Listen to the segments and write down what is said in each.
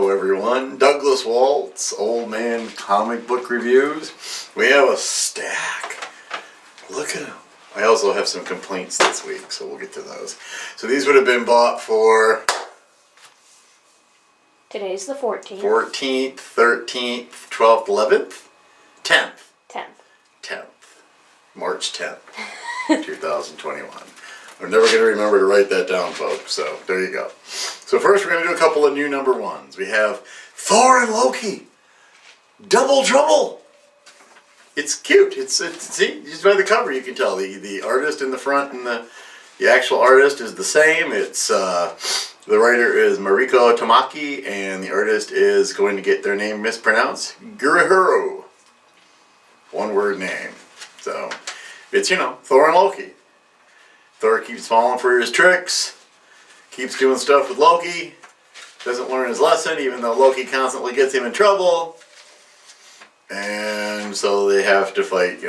Hello everyone, Douglas Waltz, Old Man Comic Book Reviews. We have a stack. Look at them. I also have some complaints this week, so we'll get to those. So these would have been bought for... Today's the 14th. 14th, 13th, 12th, 11th? 10th. 10th. March 10th, 2021. I'm never going to remember to write that down, folks, so there you go. So first we're going to do a couple of new number ones. We have Thor and Loki. Double trouble. It's cute. See, just by the cover you can tell. The artist in the front and the actual artist is the same. It's the writer is Mariko Tamaki and the artist is going to get their name mispronounced. Gurihiru. One word name. So it's, Thor and Loki. Thor keeps falling for his tricks, keeps doing stuff with Loki, doesn't learn his lesson even though Loki constantly gets him in trouble. And so they have to fight,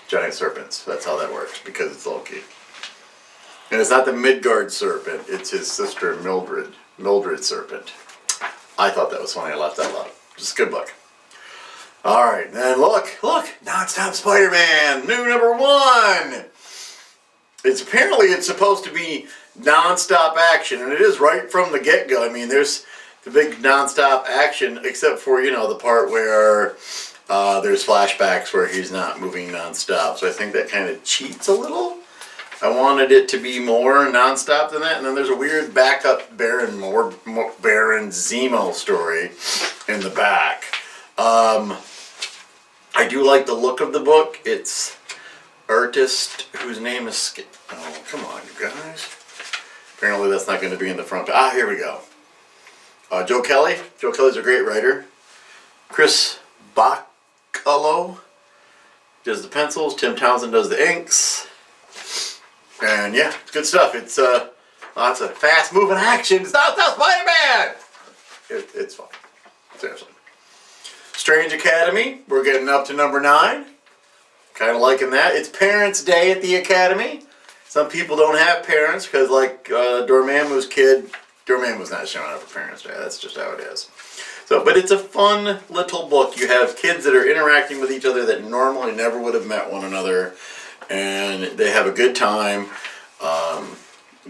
giant serpents. That's how that works, because it's Loki. And it's not the Midgard serpent, it's his sister Mildred serpent. I thought that was funny, I laughed out loud. Just a good book. Alright, then look, Non-Stop Spider-Man, new number one! It's supposed to be non-stop action, and it is right from the get-go. I mean, there's the big non-stop action, except for, the part where there's flashbacks where he's not moving non-stop. So I think that kind of cheats a little. I wanted it to be more non-stop than that. And then there's a weird backup Baron Zemo story in the back. I do like the look of the book. It's artist whose name is... Oh, come on, you guys. Apparently that's not going to be in the front. Here we go. Joe Kelly. Joe Kelly's a great writer. Chris Bachalo does the pencils. Tim Townsend does the inks. And yeah, it's good stuff. It's lots of fast-moving action. It's not Spider-Man! It's fun. Seriously. Strange Academy. We're getting up to number 9. Kind of liking that. It's Parents' Day at the Academy. Some people don't have parents because, like Dormammu's kid, Dormammu's not showing up for Parents' Day. That's just how it is. So, but it's a fun little book. You have kids that are interacting with each other that normally never would have met one another, and they have a good time.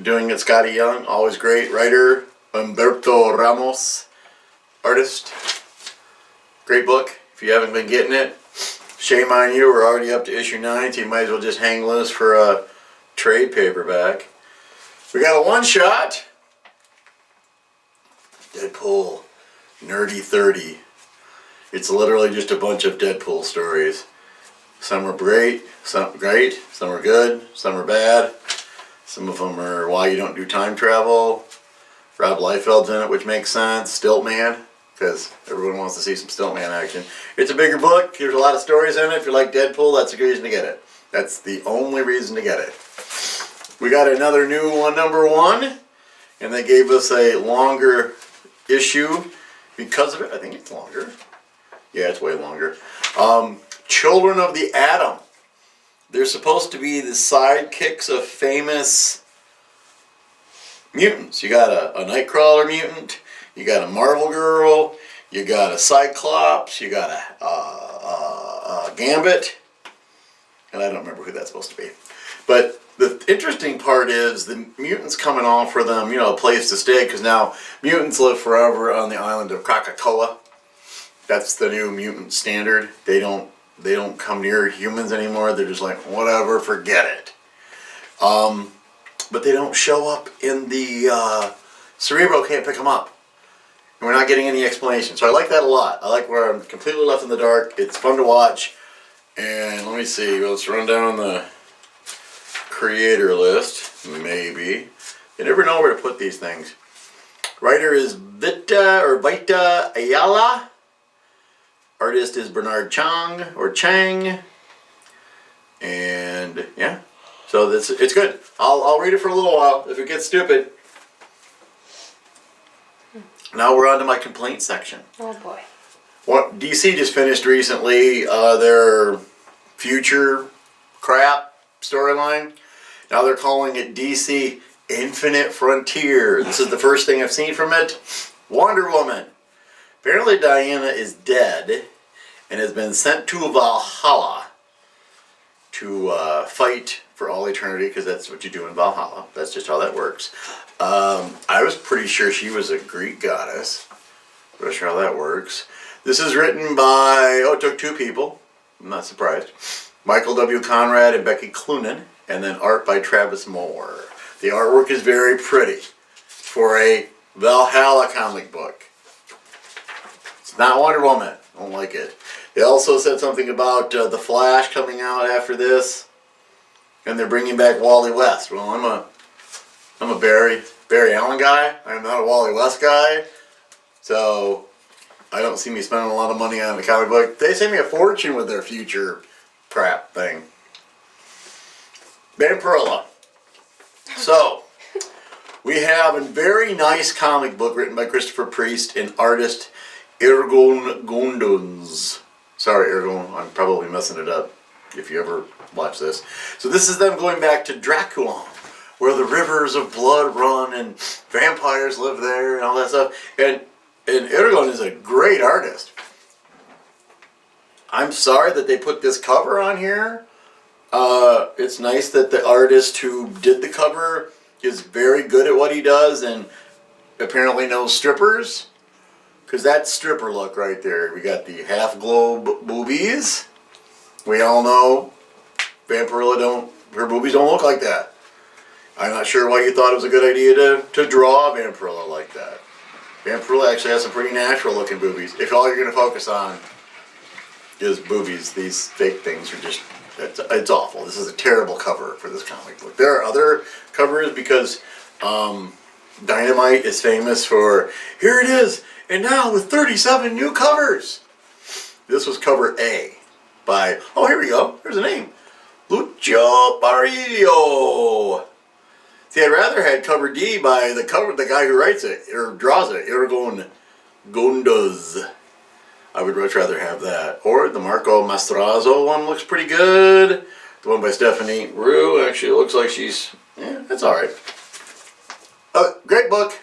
Doing it, Scotty Young, always great writer. Humberto Ramos, artist. Great book. If you haven't been getting it, shame on you. We're already up to issue 9, so you might as well just hang loose for a trade paperback. We got a one-shot. Deadpool Nerdy 30. It's literally just a bunch of Deadpool stories. Some are great, some are good, some are bad. Some of them are why you don't do time travel. Rob Liefeld's in it, which makes sense. Stiltman, because everyone wants to see some Stiltman action. It's a bigger book. There's a lot of stories in it. If you like Deadpool, that's a good reason to get it. That's the only reason to get it. We got another new one, number 1, and they gave us a longer issue because of it. I think it's longer. Yeah, it's way longer. Children of the Atom. They're supposed to be the sidekicks of famous mutants. You got a Nightcrawler mutant. You got a Marvel Girl. You got a Cyclops. You got a Gambit. And I don't remember who that's supposed to be. But the interesting part is the mutants coming off for them, a place to stay, because now mutants live forever on the island of Krakoa. That's the new mutant standard. They don't come near humans anymore. They're just like, whatever, forget it. But they don't show up in the... Cerebro can't pick them up. And we're not getting any explanation. So I like that a lot. I like where I'm completely left in the dark. It's fun to watch. And let me see. Let's run down the creator list. Maybe. You never know where to put these things. Writer is Vita Ayala. Artist is Bernard Chang. And yeah. So it's good. I'll read it for a little while if it gets stupid. Now we're on to my complaint section. Oh boy. What DC just finished recently their future crap storyline. Now they're calling it DC Infinite Frontier. This is the first thing I've seen from it. Wonder Woman. Apparently Diana is dead and has been sent to Valhalla to fight for all eternity, because that's what you do in Valhalla. That's just how that works. I was pretty sure she was a Greek goddess. I'm not sure how that works. This is written by, it took two people. I'm not surprised. Michael W. Conrad and Becky Cloonan, and then art by Travis Moore. The artwork is very pretty for a Valhalla comic book. It's not Wonder Woman. I don't like it. They also said something about The Flash coming out after this, and they're bringing back Wally West. Well, I'm a Barry Allen guy. I'm not a Wally West guy, so I don't see me spending a lot of money on the comic book. They save me a fortune with their future crap thing. Vampirella. So, we have a very nice comic book written by Christopher Priest and artist Ergon Gondons. Sorry, Ergon, I'm probably messing it up if you ever watch this. So this is them going back to Draculon, where the rivers of blood run and vampires live there and all that stuff. And Ergon is a great artist. I'm sorry that they put this cover on here. It's nice that the artist who did the cover is very good at what he does and apparently knows strippers. Because that's stripper look right there. We got the half globe boobies. We all know Vampirella her boobies don't look like that. I'm not sure why you thought it was a good idea to draw Vampirella like that. Vampirella actually has some pretty natural looking boobies. If all you're going to focus on is boobies, these fake things are just, it's awful. This is a terrible cover for this comic book. There are other covers because Dynamite is famous for, here it is, and now with 37 new covers. This was cover A by, oh, here we go. There's a name. Lucio Barrio. See, I'd rather had cover D by the guy who writes it, or draws it, Ergon Gondos. I would much rather have that. Or the Marco Mastrazo one looks pretty good. The one by Stephanie Rue actually looks like she's, that's alright. Great book.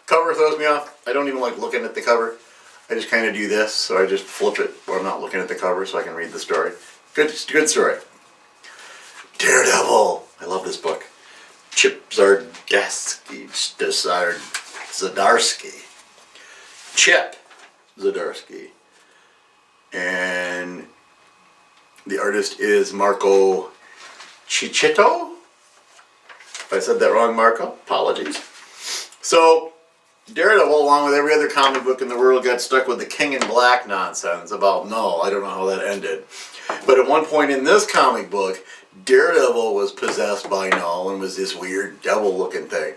Cover throws me off. I don't even like looking at the cover. I just kind of do this, so I just flip it where I'm not looking at the cover so I can read the story. Good story. Daredevil. I love this book. Chip Zdarsky. Chip Zdarsky. And the artist is Marco Cicchetto. If I said that wrong, Marco, apologies. So, Daredevil, along with every other comic book in the world, got stuck with the King in Black nonsense about Null. I don't know how that ended. But at one point in this comic book, Daredevil was possessed by Null and was this weird devil-looking thing.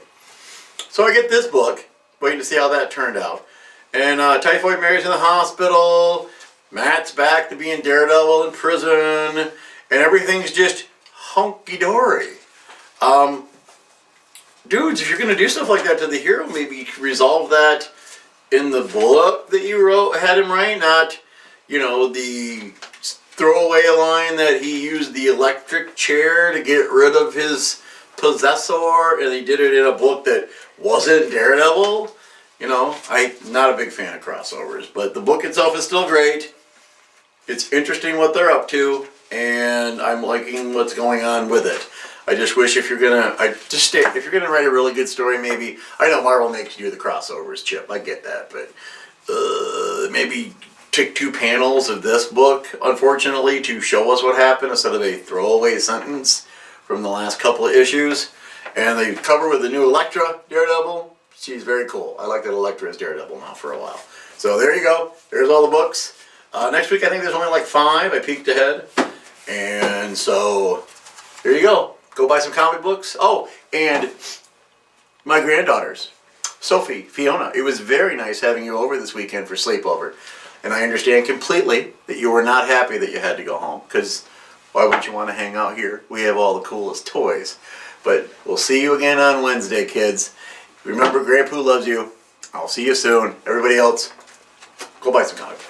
So I get this book, waiting to see how that turned out. And Typhoid Mary's in the hospital, Matt's back to being Daredevil in prison, and everything's just hunky-dory. Dudes, if you're going to do stuff like that to the hero, maybe resolve that in the book that you had him write, not, the throwaway line that he used the electric chair to get rid of his possessor, and he did it in a book that wasn't Daredevil. I'm not a big fan of crossovers, but the book itself is still great. It's interesting what they're up to, and I'm liking what's going on with it. I just wish if you're gonna write a really good story, maybe, I know Marvel makes you do the crossovers, Chip, I get that, but maybe take 2 panels of this book, unfortunately, to show us what happened instead of a throwaway sentence from the last couple of issues. And they cover with the new Elektra Daredevil. She's very cool. I like that Elektra is Daredevil now for a while. So there you go. There's all the books. Next week I think there's only like 5. I peeked ahead. And so there you go. Go buy some comic books. Oh, and my granddaughters, Sophie, Fiona, it was very nice having you over this weekend for sleepover. And I understand completely that you were not happy that you had to go home, because why would you want to hang out here? We have all the coolest toys. But we'll see you again on Wednesday, kids. Remember, Grandpoo loves you. I'll see you soon. Everybody else, go buy some comic books.